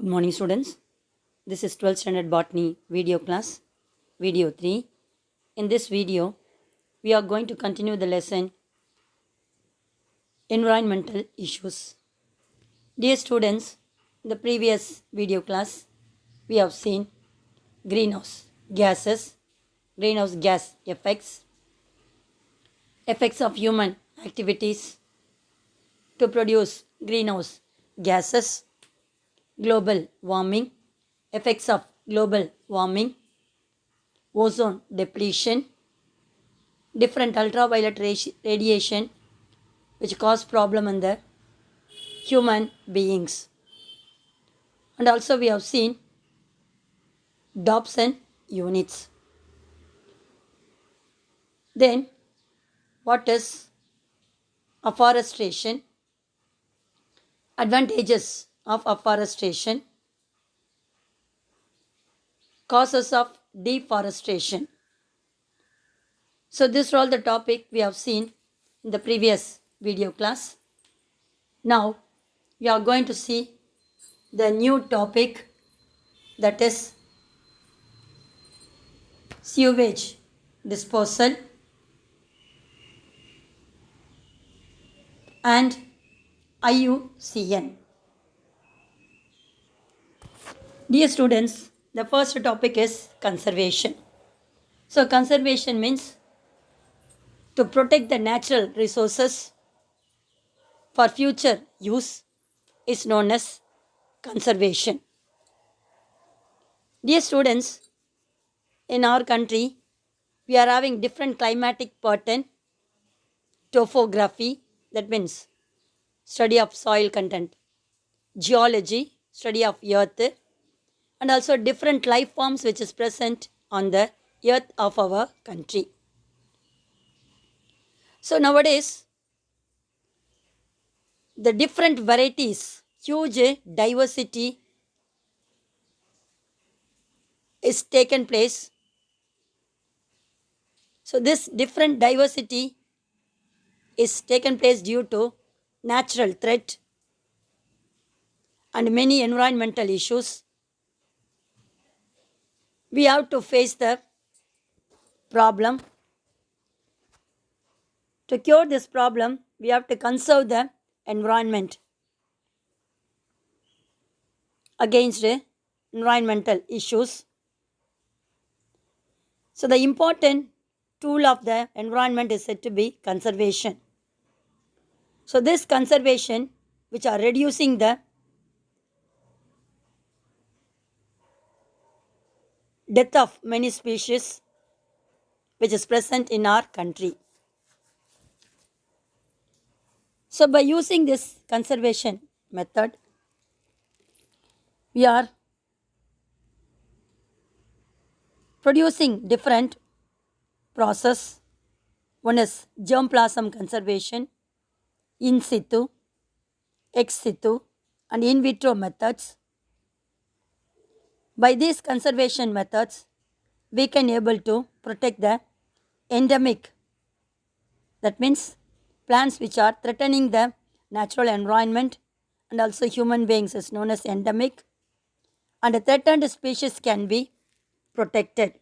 Good morning, students. This is 12th standard botany video class, video 3. In this video, we are going to continue the lesson environmental issues. Dear students, in the previous video class, we have seen greenhouse gases, greenhouse gas effects, effects of human activities to produce greenhouse gases, global warming, effects of global warming, ozone depletion, different ultraviolet radiation which cause problem in the human beings. And also we have seen Dobson units. Then what is afforestation? Advantages of afforestation, causes of deforestation. So these are all the topic we have seen in the previous video class. Now we are going to see the new topic, that is sewage disposal and IUCN. Dear students, the first topic is conservation. So conservation means to protect the natural resources for future use is known as conservation. Dear students, in our country, we are having different climatic pattern, topography, that means study of soil content, geology, study of earth, and also different life forms which is present on the earth of our country. So nowadays, the different varieties, huge diversity is taken place. So this different diversity is taken place due to natural threat and many environmental issues. We have to face the problem. To cure this problem, we have to conserve the environment against environmental issues. So the important tool of the environment is said to be conservation. So this conservation, which are reducing the death of many species which is present in our country. So by using this conservation method, we are producing different process. One is germplasm conservation, in situ, ex situ, and in vitro methods. By these conservation methods, we can able to protect the endemic, that means plants which are threatening the natural environment and also human beings is known as endemic, and the threatened species can be protected.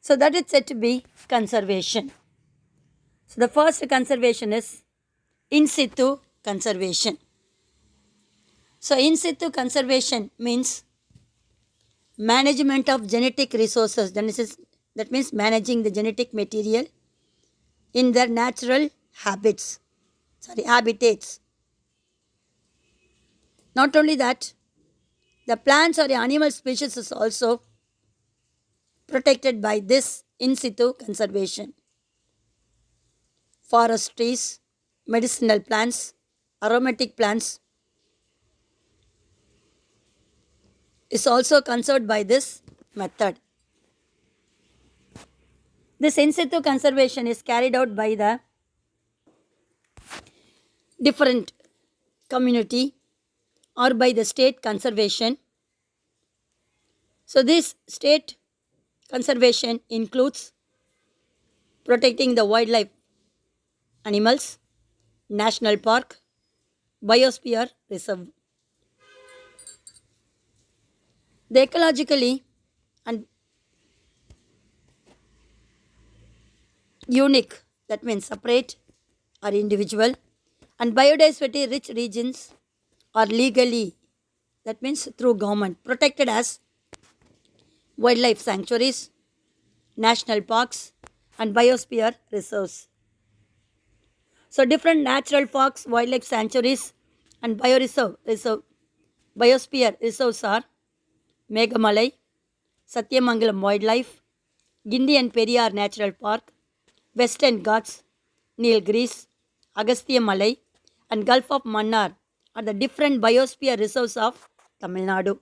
So that is said to be conservation. So the first conservation is in situ conservation. So in situ conservation means management of genetic resources. That means managing the genetic material in their natural habitats. Not only that, the plants or the animal species is also protected by this in situ conservation. Forest trees, medicinal plants, aromatic plants is also conserved by this method. This in situ conservation is carried out by the different community or by the state conservation. So this state conservation includes protecting the wildlife animals, national park, biosphere reserve. The ecologically and unique, that means separate or individual, and biodiversity rich regions are legally, that means through government, protected as wildlife sanctuaries, national parks, and biosphere reserves. So different natural parks, wildlife sanctuaries, and biosphere reserves are Megamalai, Satyamangalam Wildlife, Gindi and Periyar Natural Park, Western Ghats, Nilgiris, Agastya Malai, and Gulf of Mannar are the different biosphere reserves of Tamil Nadu.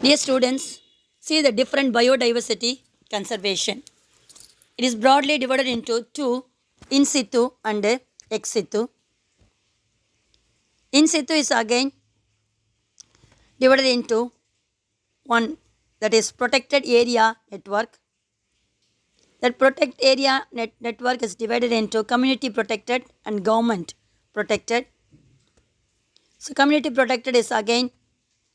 Dear students, see the different biodiversity conservation. It is broadly divided into two, in situ and ex situ. In situ is again divided into one, that is protected area network. That protected area network is divided into community protected and government protected. So community protected is again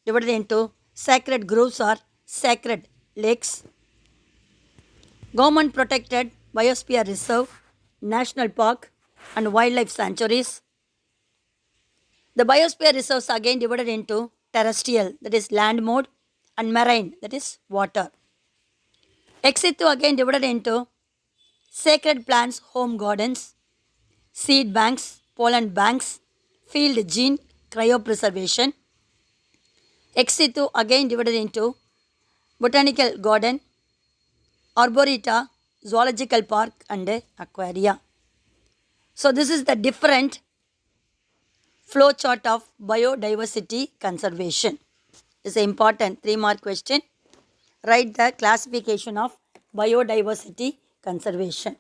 divided into sacred groves or sacred lakes. Government protected biosphere reserve, national park, and wildlife sanctuaries. The biosphere reserves again divided into terrestrial, that is land mode, and marine, that is water. Ex situ again divided into sacred plants, home gardens, seed banks, pollen banks, field gene cryopreservation. Ex situ again divided into botanical garden, arboreta, zoological park, and aquaria. So this is the different flow chart of biodiversity conservation. It's an important 3-mark question. Write the classification of biodiversity conservation.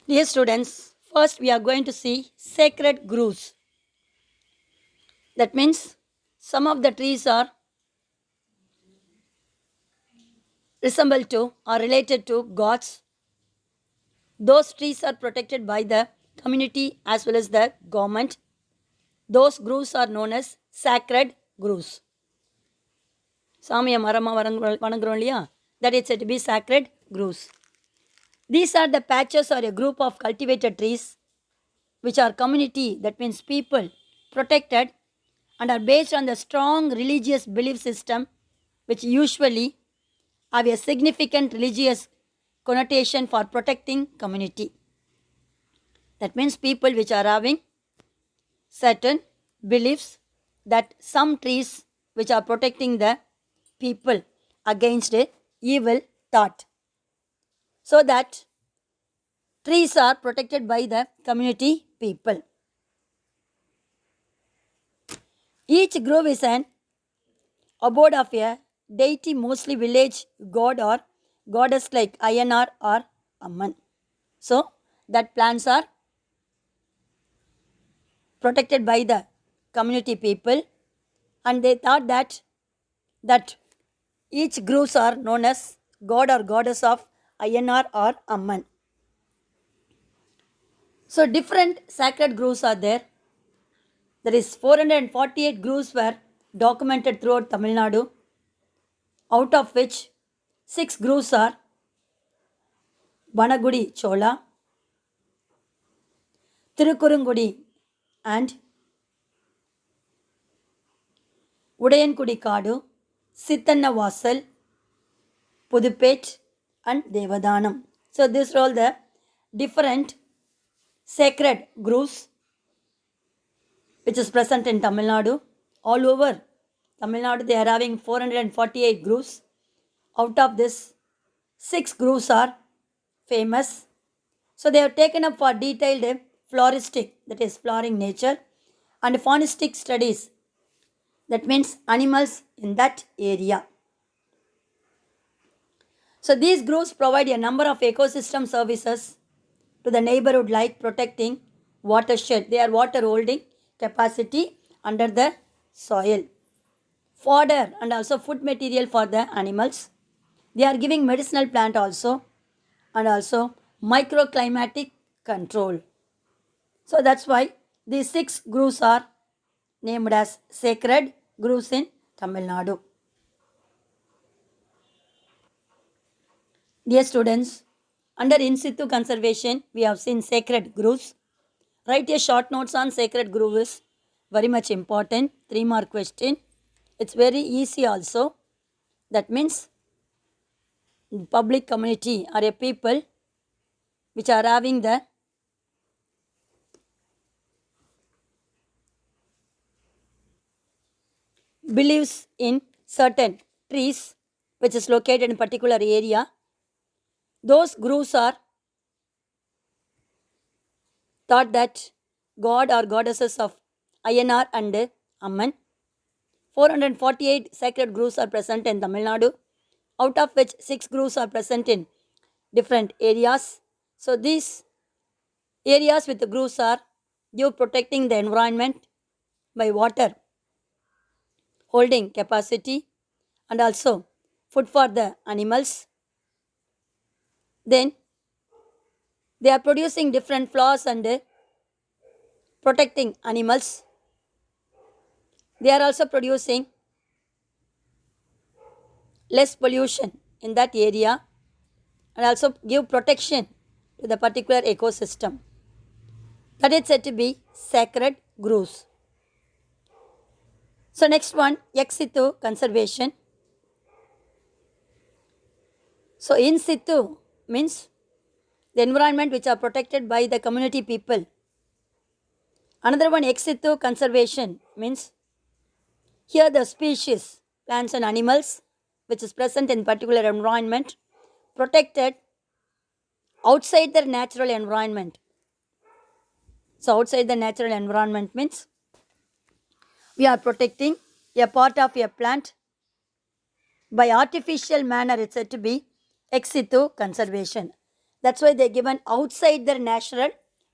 Dear students, first we are going to see sacred groves. That means some of the trees are resemble to or related to gods. Those trees are protected by the community as well as the government. Those groves are known as sacred groves. சாமியை மரமாக வணங்குறோம் இல்லையா, that is said to be sacred groves. These are the patches or a group of cultivated trees which are community, that means people, protected and are based on the strong religious belief system which usually have a significant religious connotation for protecting community. That means people which are having certain beliefs that some trees which are protecting the people against a evil thought. So that trees are protected by the community people. Each grove is an abode of a deity, mostly village god or goddess like Ayanar or Amman. So that plants are protected by the community people, and they thought that each groves are known as god or goddess of Ayanar or Amman. So different sacred groves are there. There is 448 groves were documented throughout Tamil Nadu, out of which 6 groves are Banagudi Chola, Tirukurungudi and Udayankudi Kadu, Sittanna Vasal, Pudupet and Devadanam. So these are all the different sacred groves which is present in Tamil Nadu. All over Tamil Nadu they are having 448 groves. Out of this, 6 groves are famous. So they are taken up for detailed floristic, that is flowering nature, and faunistic studies, that means animals in that area. So these groves provide a number of ecosystem services to the neighborhood, like protecting watershed. They are water holding capacity under the soil, fodder and also food material for the animals. They are giving medicinal plant also, and also microclimatic control. So that's why these 6 groves are named as sacred groves in Tamil Nadu. Dear students, under in situ conservation, we have seen sacred groves. Write a short notes on sacred grove is very much important. 3-mark question. It's very easy also. That means public community or a people which are having the beliefs in certain trees which is located in particular area. Those groves are thought that god or goddesses of Ayanar and Amman. 448 sacred groves are present in Tamil Nadu, out of which 6 groves are present in different areas. So these areas with the groves are give protecting the environment by water holding capacity and also food for the animals. Then they are producing different flowers and protecting animals. They are also producing less pollution in that area and also give protection to the particular ecosystem. That is said to be sacred groves. So next one, ex situ conservation. So in situ means the environment which are protected by the community people. Another one, ex situ conservation means here the species, plants and animals which is present in particular environment protected outside their natural environment. So outside the natural environment means we are protecting a part of a plant by artificial manner. It's said to be ex situ conservation. That's why they're given outside their natural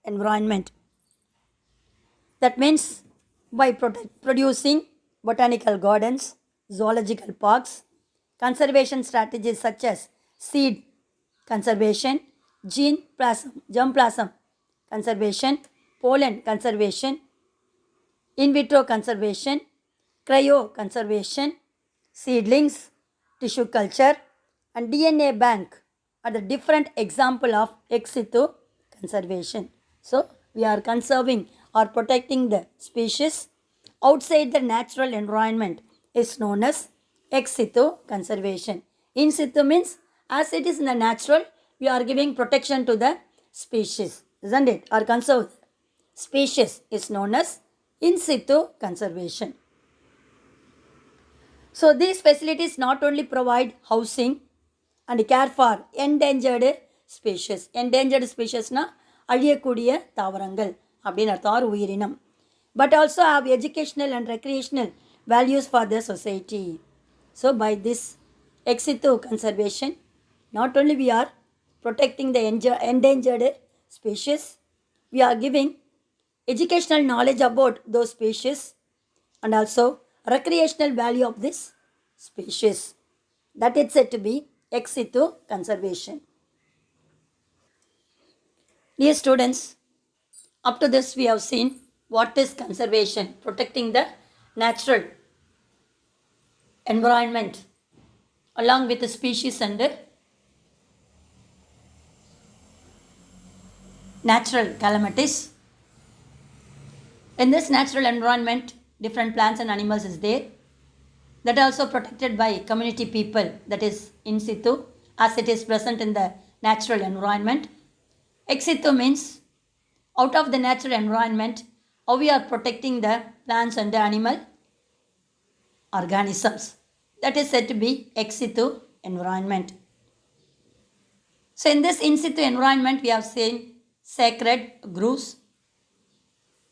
environment. That means by producing botanical gardens, zoological parks, conservation strategies such as seed conservation, germ plasm conservation, pollen conservation, in vitro conservation, cryo conservation, seedlings, tissue culture, and DNA bank are the different example of ex situ conservation. So we are conserving or protecting the species outside the natural environment is known as ex situ conservation. In situ means as it is in the natural, we are giving protection to the species, isn't it? Or conserve species is known as in situ conservation. So these facilities not only provide housing and care for endangered species. Endangered species na அழியக்கூடிய தாவரங்கள் அப்படின்னு அர்த்தம் உயிரினம். But also have educational and recreational values for the society. So by this ex situ conservation, not only we are protecting the endangered species, we are giving educational knowledge about those species and also recreational value of this species. That is said to be ex situ conservation. Dear students, up to this we have seen what is conservation, protecting the natural environment along with the species and natural calamities. In this natural environment, different plants and animals is there that are also protected by community people, that is in situ, as it is present in the natural environment. Ex situ means out of the natural environment, how we are protecting the plants and the animal organisms. That is said to be ex situ environment. So in this in situ environment, we have seen sacred groves.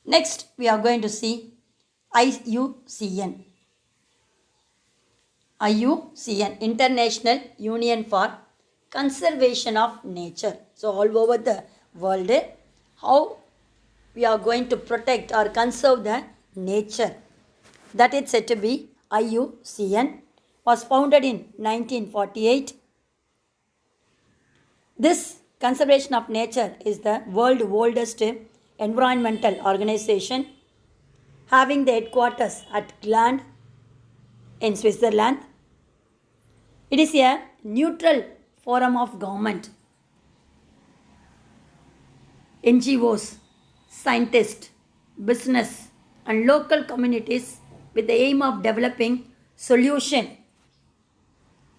Next, we are going to see IUCN. IUCN, International Union for Conservation of Nature. So all over the world, how we are going to protect or conserve the nature. That is said to be IUCN, was founded in 1948. This conservation of nature is the world's oldest environmental organization, having the headquarters at Gland in Switzerland. It is a neutral forum of government, NGOs, scientists, business, and local communities with the aim of developing solution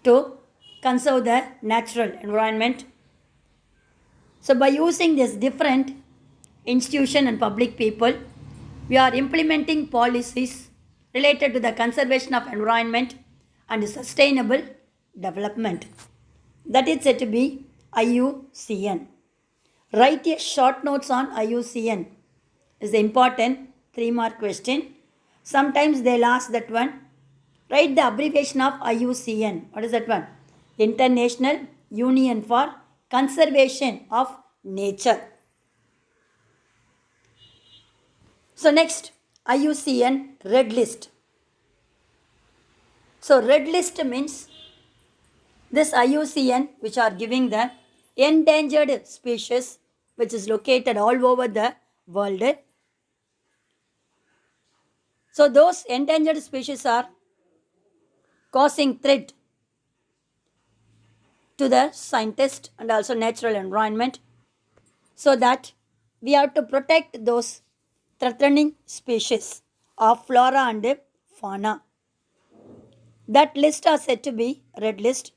to conserve the natural environment. So by using this different institution and public people, we are implementing policies related to the conservation of environment and sustainable development. That is said to be IUCN. Write a short notes on IUCN is the important 3-mark question. Sometimes they'll ask that one. Write the abbreviation of IUCN. What is that one? International Union for Conservation of Nature. So next, IUCN Red List. So Red List means this IUCN which are giving the endangered species which is located all over the world. So those endangered species are causing threat to the scientist and also natural environment, so that we have to protect those threatening species of flora and fauna. That list are said to be Red List.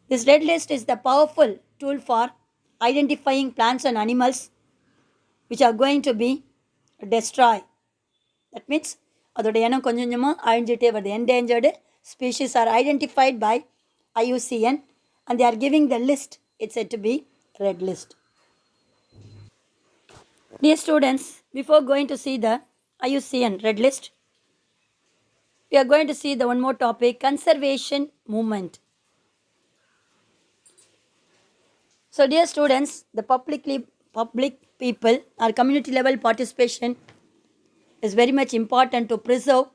This Red List is the powerful tool for identifying plants and animals which are going to be destroyed. That means அதோட இனம் கொஞ்சம் கொஞ்சமாக அழிஞ்சிட்டே வருது. Endangered species are identified by IUCN and they are giving the list. It's said to be Red List. Dear students, before going to see the IUCN Red List, we are going to see the one more topic, conservation movement. So dear students, the public people or community level participation is very much important to preserve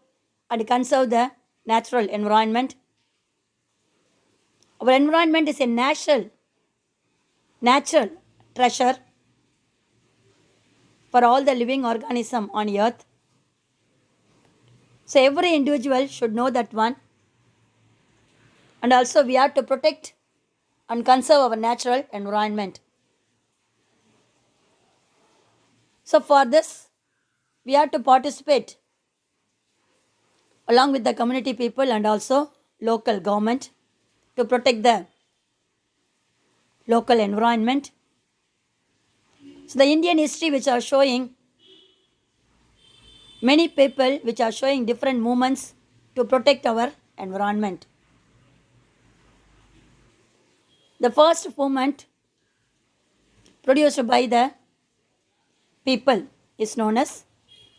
and conserve the natural environment. Our environment is a natural treasure for all the living organism on earth. So every individual should know that one. And also we have to protect and conserve our natural environment. So for this, we have to participate along with the community people and also local government to protect the local environment. So the Indian history which are showing many people which are showing different movements to protect our environment. The first movement produced by the people is known as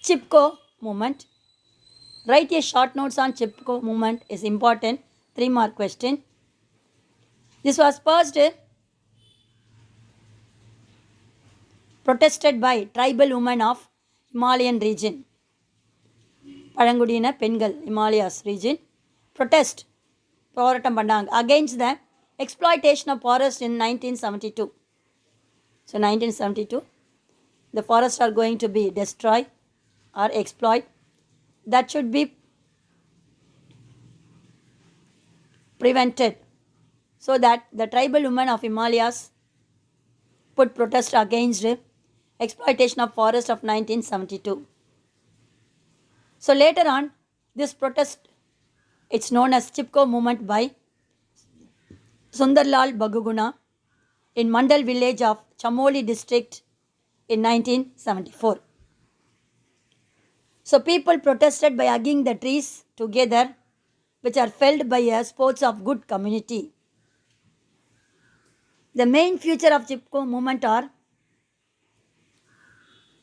Chipko movement. Write a short notes on Chipko movement is important. 3-mark question. This was first protested by tribal women of Himalayan region. Palangudina Pengal, Himalayas region. Protest போராட்டம் பண்ணாங்க against the exploitation of forest in 1972. So 1972, the forests are going to be destroyed or exploit. That should be prevented, so that the tribal women of Himalayas put protest against exploitation of forest of 1972. So later on, this protest, it's known as Chipko movement by Sundarlal Baguguna in Mandal village of Chamoli district in 1974. So people protested by hugging the trees together, which are felled by a sports of good community. The main feature of Chipko movement are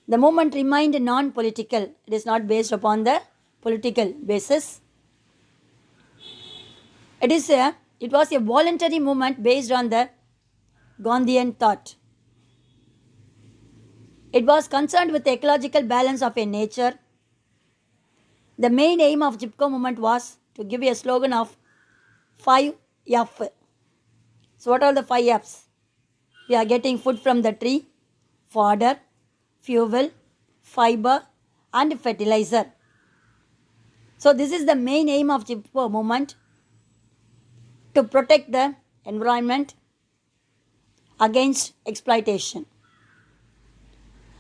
the movement remained non-political. It is not based upon the political basis. It was a voluntary movement based on the Gandhian thought. It was concerned with the ecological balance of a nature. The main aim of Chipko movement was to give a slogan of 5 F. So what are the 5 Fs? we are getting food from the tree, fodder, fuel, fiber, and fertilizer. So this is the main aim of Chipko movement, to protect the environment against exploitation.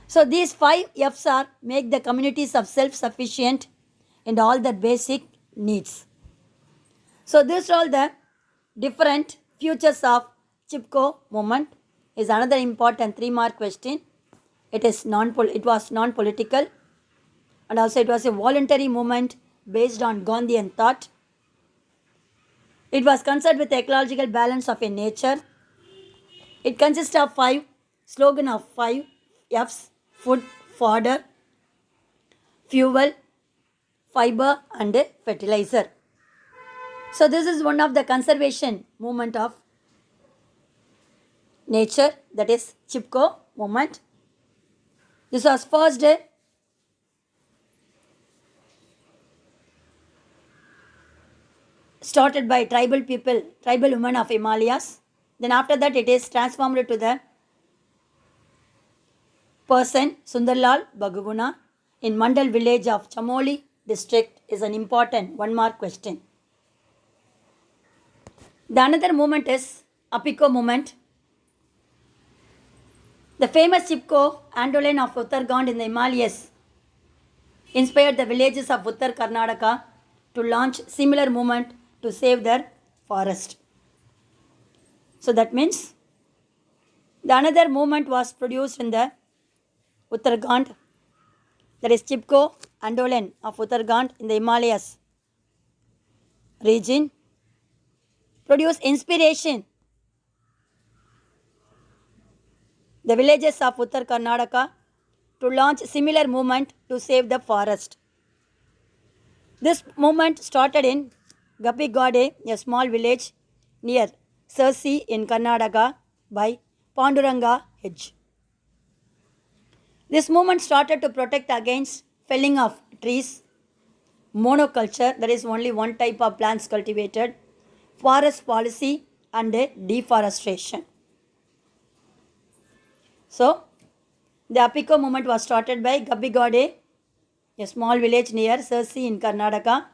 So these 5 F's are make the communities of self-sufficient in all their basic needs. So these are all the different futures of Chipko movement. Is another important 3-mark question. It was non-political, and also it was a voluntary movement based on Gandhian thought. It was concerned with the ecological balance of a nature. It consists of 5 slogan of 5 F's: food, fodder, fuel, fiber, and fertilizer. So this is one of the conservation movement of nature, that is Chipko movement. This was first started by tribal people, tribal women of Himalayas. Then after that it is transformed to the person Sundarlal Baguguna in Mandal village of Chamoli district. Is an important 1-mark question. The another movement is Apiko movement. The famous Chipko Andolan of Uttarakhand in the Himalayas inspired the villages of Uttar Karnataka to launch similar movement to save their forest. So that means the another movement was produced in the Uttarakhand, that is Chipko Andolan of Uttarakhand in the Himalayas region, produced inspiration the villages of Uttar Karnataka to launch similar movement to save the forest. This movement started in Gappigade, a small village near Sirsi in Karnataka, by Panduranga Hedge. This movement started to protect against felling of trees, monoculture, that is only one type of plants cultivated, forest policy, and deforestation. So, the Apiko movement was started by Gappigade, a small village near Sirsi in Karnataka,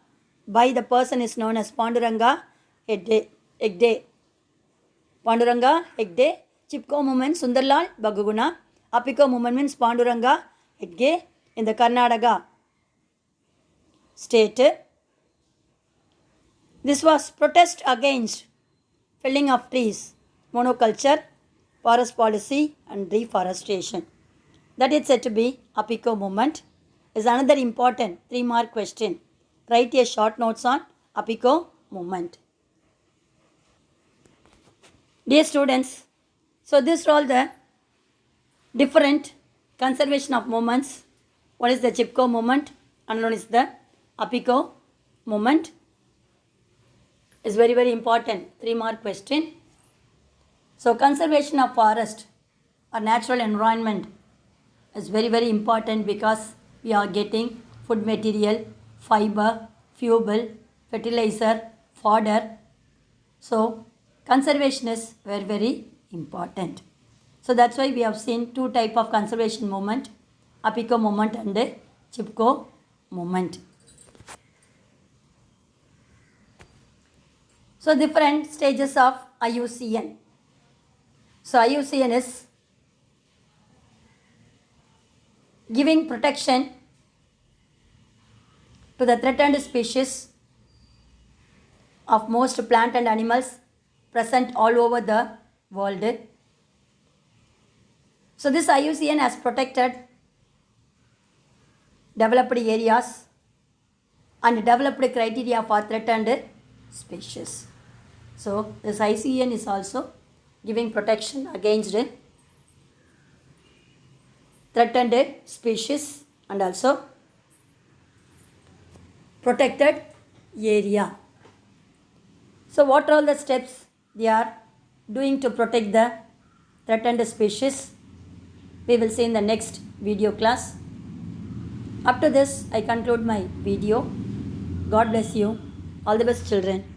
by the person is known as Panduranga Hegde. Panduranga Hegde. Chipko movement Sundarlal Baguguna. Apiko movement means Panduranga Hegde in the Karnataka state. This was protest against felling of trees, monoculture, forest policy, and deforestation. That is said to be Apiko movement. Is another important 3-mark question. Write a short notes on Apiko movement. Dear students, so these are all the different conservation of movements. One is the Chipko movement, and one is the Apiko movement. Is very, very important 3-mark question. So conservation of forest or natural environment is very, very important, because we are getting food material, fiber, fuel, fertilizer, fodder. So conservation is very, very important. So that's why we have seen 2 type of conservation movement, Apiko movement and Chipko movement. So different stages of IUCN. So IUCN is giving protection to the threatened species of most plant and animals present all over the world. So this IUCN has protected developed areas and developed criteria for threatened species. So this IUCN is also giving protection against threatened species and also protected area. So what are all the steps they are doing to protect the threatened species? We will see in the next video class. Up to this, I conclude my video. God bless you. All the best, children.